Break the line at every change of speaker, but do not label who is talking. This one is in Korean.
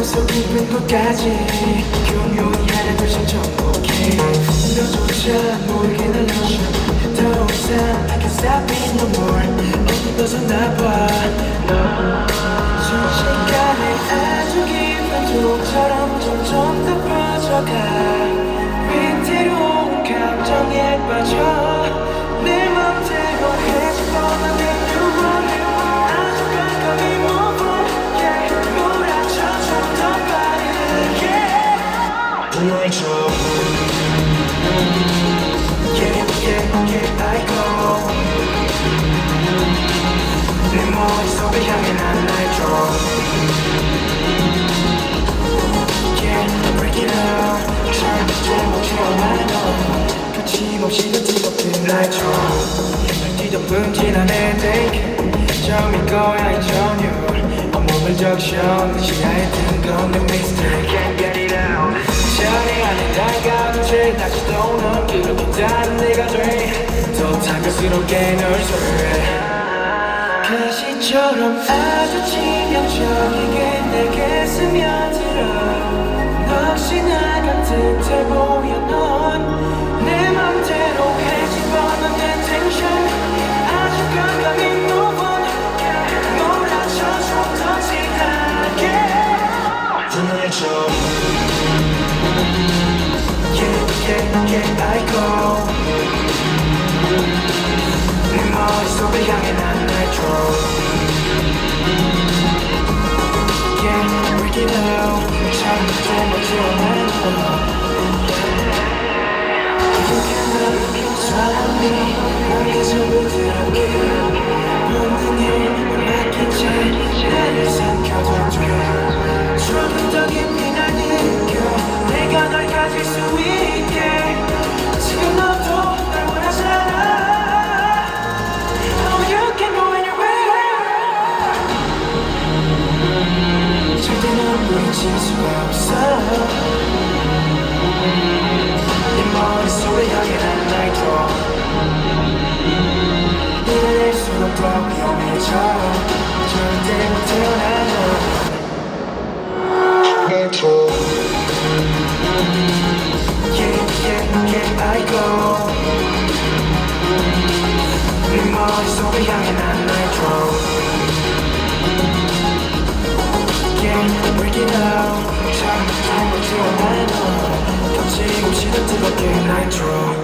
속 깊은 곳까지 교묘히 하나둘씩 정복해 너조차 모르게 날려줘 더 이상 I can't stop it no more 어디 벗어나봐 너 순식간에 아주 깊은 족처럼 점점 더 퍼져가 위태로운 감정에 빠져 내 맘대로 해집어만 내 누워 아주 가까이 move on yeah 몰아쳐 좀 더 빠르게 불러줘 yeah yeah yeah I go 내 머릿속을 향해 난 날 draw yeah break it out 절대 못 채워놔 너 거침없이 더 뜨겁든 날 draw 뒤덮은 지난 headache 처음인 거야 이 전율 온몸을 적셔 내 시야에 든 건 내 mistake Can't get it out 전에 안에 다가도 채 다시 또 넌 그렇게 다른 내가 돼더 타격스럽게 널 설레 가시처럼 아주 치명적이게 내게 스며들어 넋이나 같은 듯해 보여 넌 내 맘대로 해집어넣은 내 텐션 아주 가까이 move on 몰아쳐 좀 더 진하게 불러줘 Yeah yeah yeah I go 내 머릿속을 향해 난 날 draw Yeah break it out 절대 못 채워놔 사람이 맘에 전부 들어게 본능에 맡긴 채 나를 삼켜도 돼 조금 더 깊이 날 느껴 내가 널 가질 수 있게 지금 너도 날 원하잖아 Oh you can go anywhere 절대 넌 물리칠 수가 없어 머릿속을 향해 난 날 draw 이래낼 수가 더 위험해져 절대 못 태어나 날 draw Yeah yeah yeah I go 내 머릿속을 향해 난 날 draw Yeah break it out 절대 못 태어나 거침없이 더 뜨겁게 날 draw